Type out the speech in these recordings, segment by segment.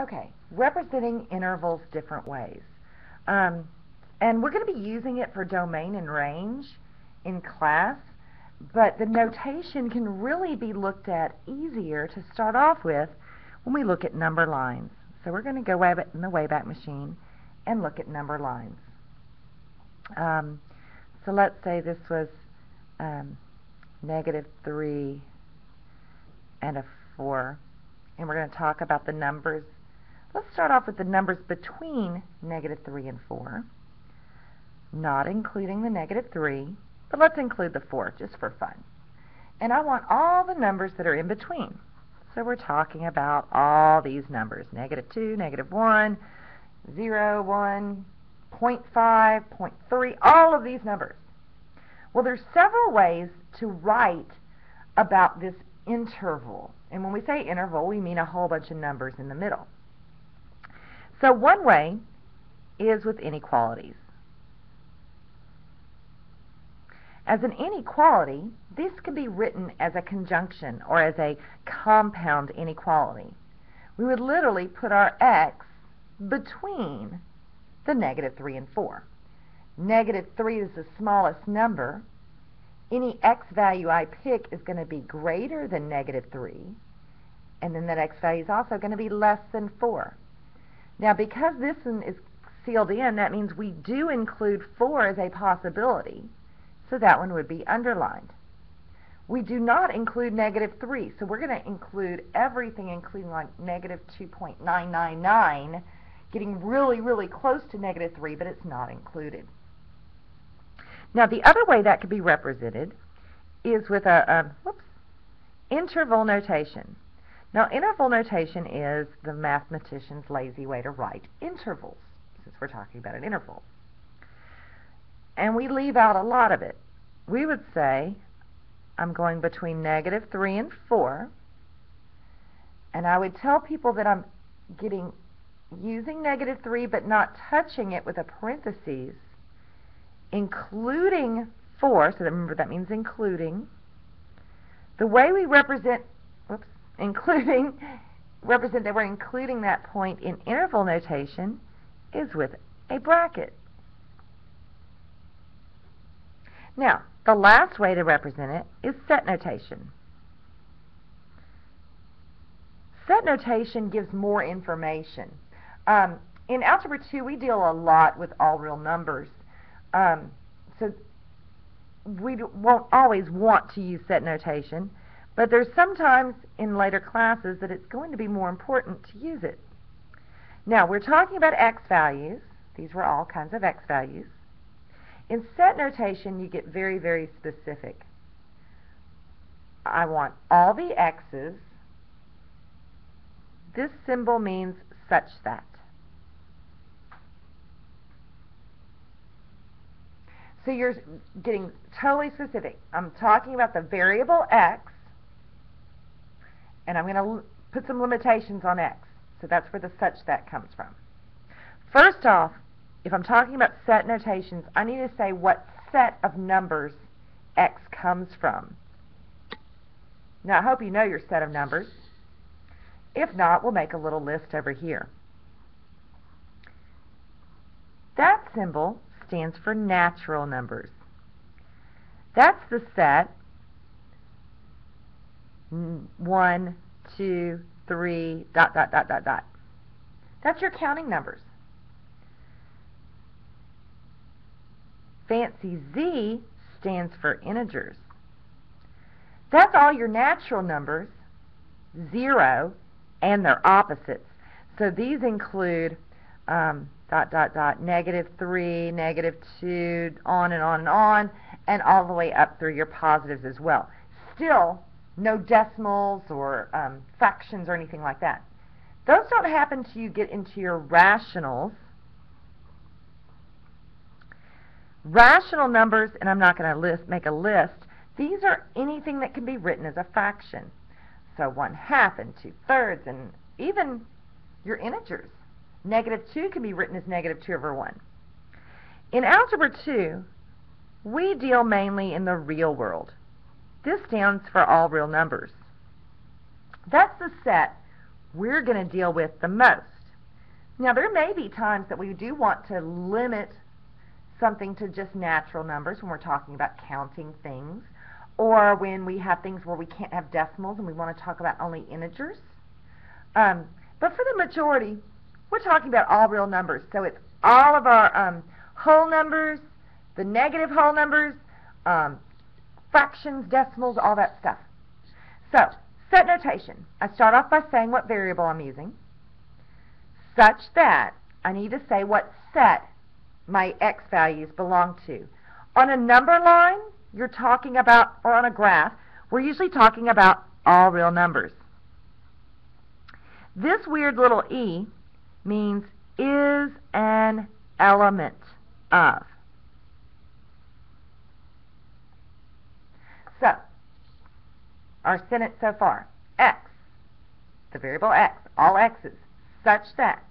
Okay, representing intervals different ways. And we're going to be using it for domain and range in class, but the notation can really be looked at easier to start off with when we look at number lines. So we're going to go in the Wayback Machine and look at number lines. So let's say this was -3 and a 4, and we're going to talk about the numbers. Let's start off with the numbers between -3 and 4, not including the -3, but let's include the 4 just for fun. And I want all the numbers that are in between. So we're talking about all these numbers, -2, -1, 0, 1, 0.5, 0.3, all of these numbers. Well, there's several ways to write about this interval. And when we say interval, we mean a whole bunch of numbers in the middle. So one way is with inequalities. As an inequality, this can be written as a conjunction or as a compound inequality. We would literally put our x between the -3 and 4. -3 is the smallest number. Any x value I pick is going to be greater than -3, and then that x value is also going to be less than 4. Now, because this one is sealed in, that means we do include 4 as a possibility, so that one would be underlined. We do not include -3, so we're going to include everything, including like -2.999, getting really, really close to -3, but it's not included. Now, the other way that could be represented is with a interval notation. Now, interval notation is the mathematician's lazy way to write intervals, since we're talking about an interval. And we leave out a lot of it. We would say, I'm going between -3 and 4, and I would tell people that I'm using -3 but not touching it with a parentheses, including 4, so remember that means including. The way we represent that we're including that point in interval notation is with a bracket. Now, the last way to represent it is set notation. Set notation gives more information. In Algebra 2, we deal a lot with all real numbers. So we won't always want to use set notation, but there's sometimes in later classes that it's going to be more important to use it. Now, we're talking about x values. These were all kinds of x values. In set notation, you get very, very specific. I want all the x's. This symbol means such that. So you're getting totally specific. I'm talking about the variable x, and I'm going to put some limitations on x. So that's where the such that comes from. First off, if I'm talking about set notations, I need to say what set of numbers x comes from. Now, I hope you know your set of numbers. If not, we'll make a little list over here. That symbol stands for natural numbers. That's the set 1, 2, 3, ... That's your counting numbers. Fancy Z stands for integers. That's all your natural numbers, 0, and their opposites. So these include ... -3, -2, on and on and on, and all the way up through your positives as well. Still, no decimals or fractions or anything like that. Those don't happen till you get into your rationals. Rational numbers, and I'm not going to make a list, these are anything that can be written as a fraction. So 1/2 and 2/3, and even your integers. -2 can be written as -2/1. In Algebra 2, we deal mainly in the real world. This stands for all real numbers. That's the set we're going to deal with the most. Now, there may be times that we do want to limit something to just natural numbers when we're talking about counting things, or when we have things where we can't have decimals and we want to talk about only integers. But for the majority, we're talking about all real numbers. So it's all of our whole numbers, the negative whole numbers, fractions, decimals, all that stuff. So, set notation. I start off by saying what variable I'm using, such that I need to say what set my x values belong to. On a number line, you're talking about, or on a graph, we're usually talking about all real numbers. This weird little e means is an element of. So, our sentence so far, x, the variable x, all x's, such that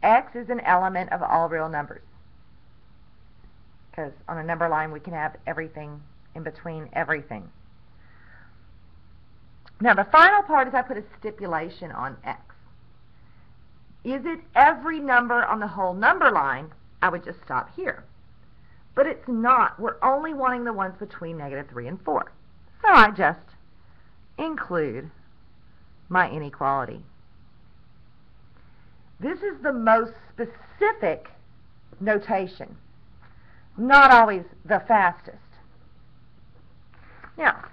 x is an element of all real numbers. Because on a number line we can have everything in between everything. Now the final part is I put a stipulation on x. Is it every number on the whole number line? I would just stop here. But it's not. We're only wanting the ones between -3 and 4. So I just include my inequality. This is the most specific notation, not always the fastest. Now,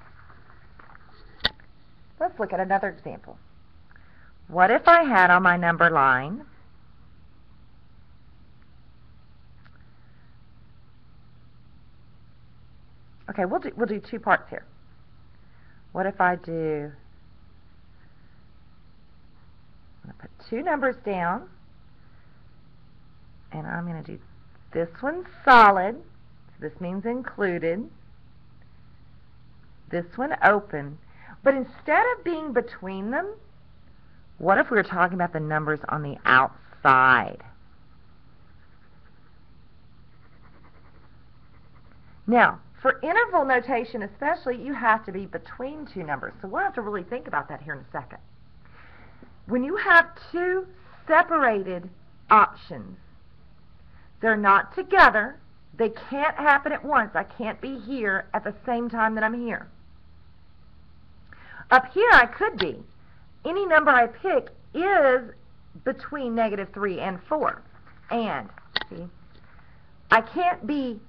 let's look at another example. What if I had on my number line okay, we'll do two parts here. What if I do, I'm going to put two numbers down, and I'm going to do this one solid, so this means included, this one open, but instead of being between them, what if we were talking about the numbers on the outside? Now, for interval notation especially, you have to be between two numbers. So we'll have to really think about that here in a second. When you have two separated options, they're not together. They can't happen at once. I can't be here at the same time that I'm here. Up here I could be. Any number I pick is between -3 and 4. And, see, I can't be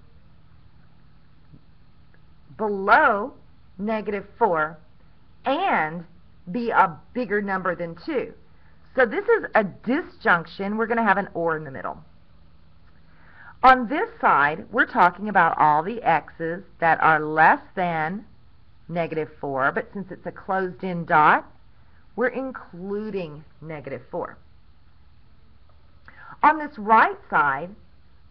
below -4 and be a bigger number than 2. So this is a disjunction. We're going to have an or in the middle. On this side, we're talking about all the x's that are less than -4, but since it's a closed-in dot, we're including -4. On this right side,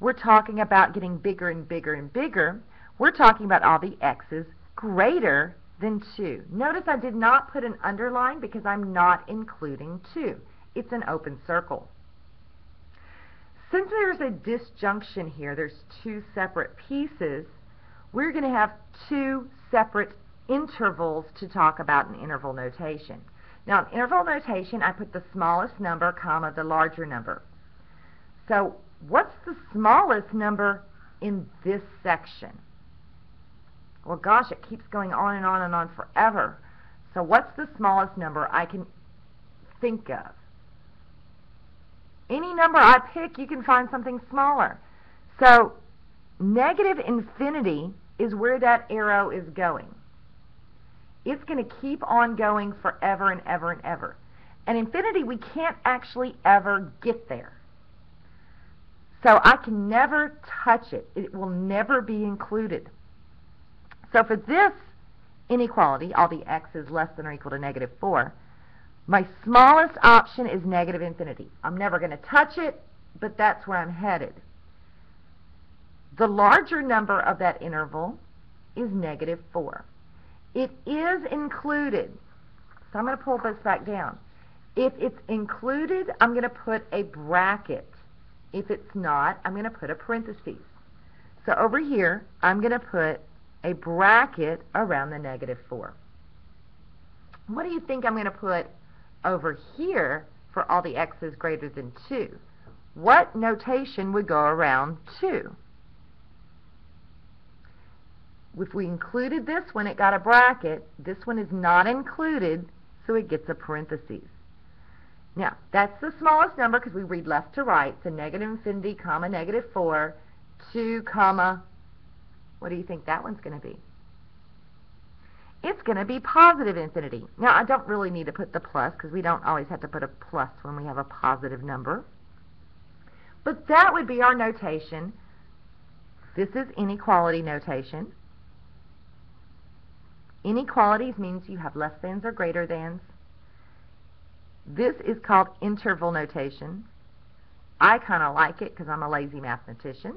we're talking about getting bigger and bigger and bigger. We're talking about all the x's greater than 2. Notice I did not put an underline because I'm not including 2. It's an open circle. Since there's a disjunction here, there's two separate pieces, we're going to have two separate intervals to talk about in interval notation. Now, in interval notation, I put the smallest number, comma, the larger number. So, what's the smallest number in this section? Well, gosh, it keeps going on and on and on forever. So, what's the smallest number I can think of? Any number I pick, you can find something smaller. So, -infinity is where that arrow is going. It's going to keep on going forever and ever and ever. And infinity, we can't actually ever get there. So I can never touch it. It will never be included. So for this inequality, all the x's less than or equal to -4, my smallest option is -infinity. I'm never going to touch it, but that's where I'm headed. The larger number of that interval is -4. It is included. So I'm going to pull this back down. If it's included, I'm going to put a bracket. If it's not, I'm going to put a parenthesis. So over here, I'm going to put a bracket around the -4. What do you think I'm going to put over here for all the x's greater than 2. What notation would go around 2? If we included this one, it got a bracket. This one is not included, so it gets a parentheses. Now, that's the smallest number because we read left to right. So negative infinity, comma, negative 4, 2, comma, what do you think that one's going to be? It's going to be positive infinity. Now, I don't really need to put the plus because we don't always have to put a plus when we have a positive number. But that would be our notation. This is inequality notation. Inequalities means you have less thans or greater thans. This is called interval notation. I kind of like it because I'm a lazy mathematician.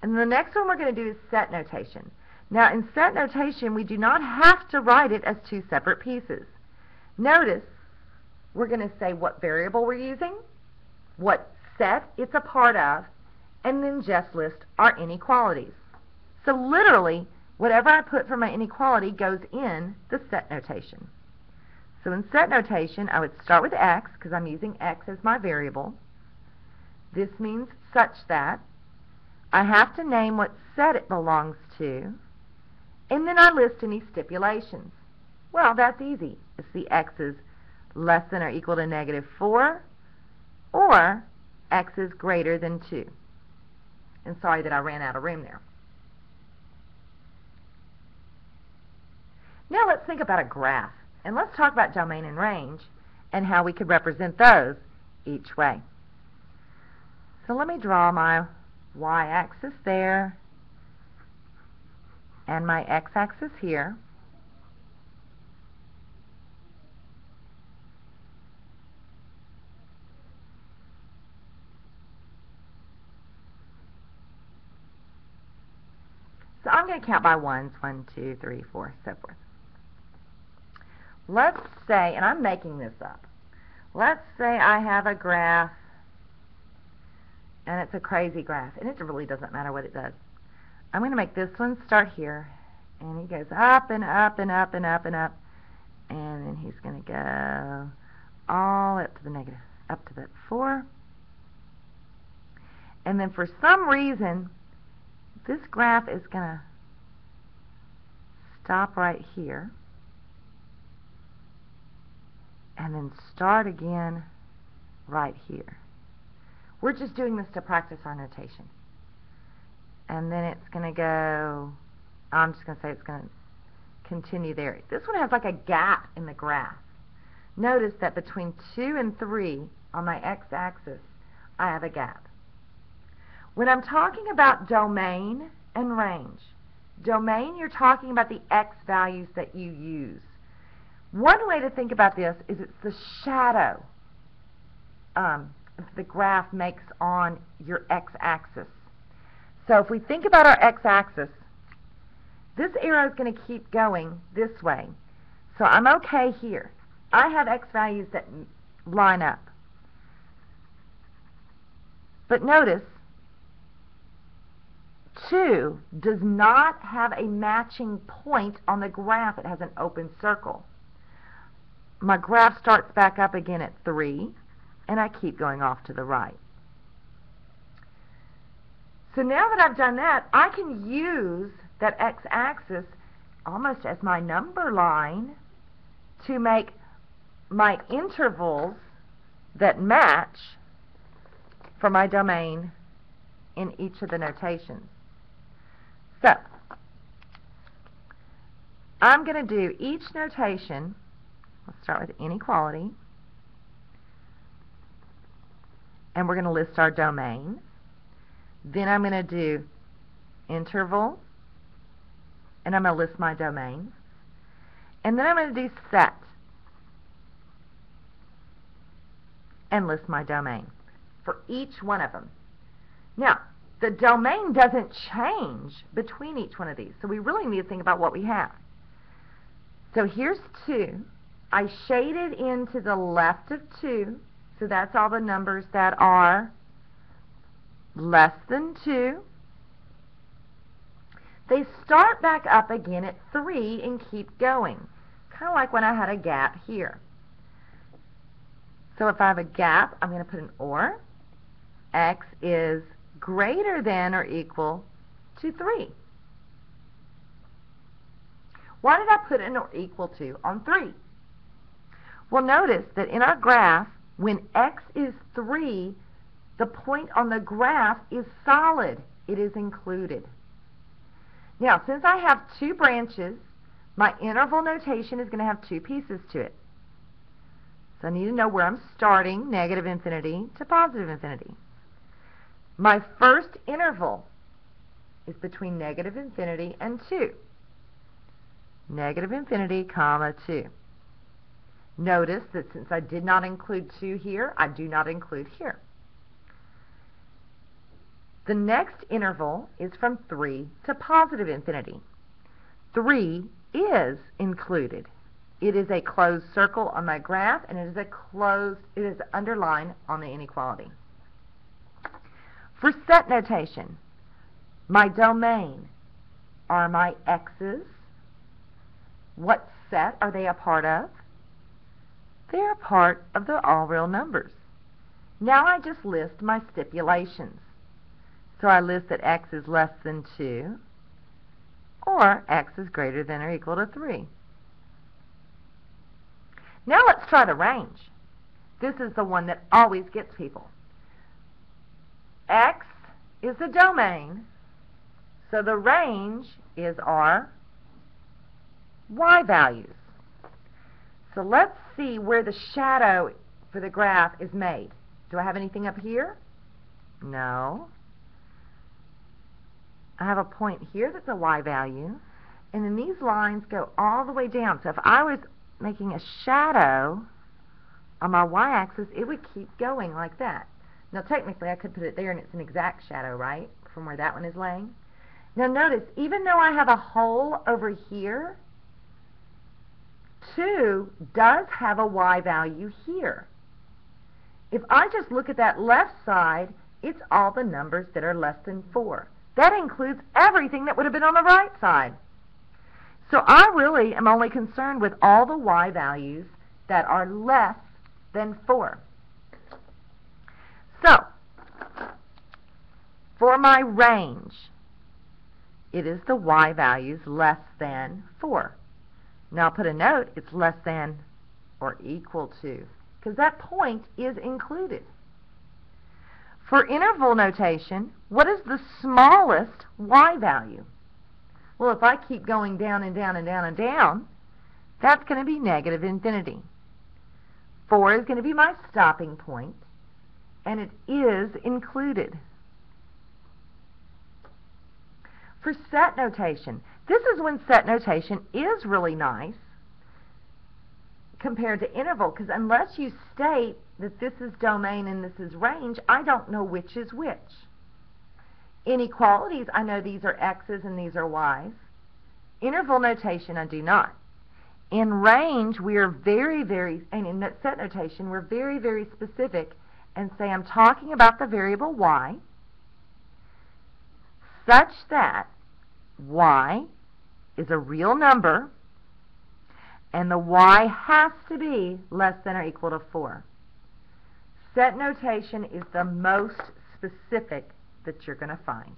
And the next one we're going to do is set notation. Now, in set notation, we do not have to write it as two separate pieces. Notice, we're going to say what variable we're using, what set it's a part of, and then just list our inequalities. So literally, whatever I put for my inequality goes in the set notation. So in set notation, I would start with x, because I'm using x as my variable. This means such that. I have to name what set it belongs to, and then I list any stipulations. Well, that's easy. It's the x is less than or equal to negative 4, or x is greater than 2. And sorry that I ran out of room there. Now let's think about a graph. And let's talk about domain and range and how we could represent those each way. So let me draw my y-axis there and my x-axis here. So I'm going to count by ones, 1, 2, 3, 4, so forth. Let's say, and I'm making this up, let's say I have a graph, and it's a crazy graph, and it really doesn't matter what it does. I'm going to make this one start here, and he goes up and up and up and up and up, and then he's going to go all up to the negative, up to the 4. And then for some reason, this graph is going to stop right here, and then start again right here. We're just doing this to practice our notation. And then it's going to go, I'm just going to say it's going to continue there. This one has like a gap in the graph. Notice that between 2 and 3 on my x-axis, I have a gap. When I'm talking about domain and range, domain, you're talking about the x values that you use. One way to think about this is it's the shadow the graph makes on your x-axis. So if we think about our x-axis, this arrow is going to keep going this way. So I'm okay here. I have x values that line up. But notice, 2 does not have a matching point on the graph. It has an open circle. My graph starts back up again at 3, and I keep going off to the right. So now that I've done that, I can use that x-axis almost as my number line to make my intervals that match for my domain in each of the notations. So I'm going to do each notation. Let's start with inequality. And we're going to list our domain. Then I'm going to do interval. And I'm going to list my domain. And then I'm going to do set. And list my domain for each one of them. Now, the domain doesn't change between each one of these. So we really need to think about what we have. So here's 2. I shaded into the left of 2, so that's all the numbers that are less than 2. They start back up again at 3 and keep going, kind of like when I had a gap here. So if I have a gap, I'm going to put an or. X is greater than or equal to 3. Why did I put an or equal to on 3? Well, notice that in our graph, when x is 3, the point on the graph is solid. It is included. Now, since I have 2 branches, my interval notation is going to have 2 pieces to it. So I need to know where I'm starting, negative infinity to positive infinity. My first interval is between negative infinity and 2. Negative infinity, comma 2. Notice that since I did not include 2 here, I do not include here. The next interval is from 3 to positive infinity. 3 is included. It is a closed circle on my graph, and it is underlined on the inequality. For set notation, my domain are my x's. What set are they a part of? They are part of the all real numbers. Now I just list my stipulations. So I list that x is less than 2, or x is greater than or equal to 3. Now let's try the range. This is the one that always gets people. X is the domain, so the range is our y values. So let's see where the shadow for the graph is made. Do I have anything up here? No. I have a point here that's a y value, and then these lines go all the way down. So if I was making a shadow on my y-axis, it would keep going like that. Now technically I could put it there and it's an exact shadow, right, from where that one is laying. Now notice, even though I have a hole over here, 2 does have a y value here. If I just look at that left side, it's all the numbers that are less than 4. That includes everything that would have been on the right side. So I really am only concerned with all the y values that are less than 4. So, for my range, it is the y values less than 4. Now I'll put a note, it's less than or equal to, because that point is included. For interval notation, what is the smallest y value? Well, if I keep going down and down and down and down, that's going to be negative infinity. 4 is going to be my stopping point, and it is included. For set notation, this is when set notation is really nice compared to interval, because unless you state that this is domain and this is range, I don't know which is which. Inequalities, I know these are x's and these are y's. Interval notation, I do not. In range, we are and in set notation, we're very, very specific and say I'm talking about the variable y such that y is a real number and the y has to be less than or equal to 4. Set notation is the most specific that you're going to find.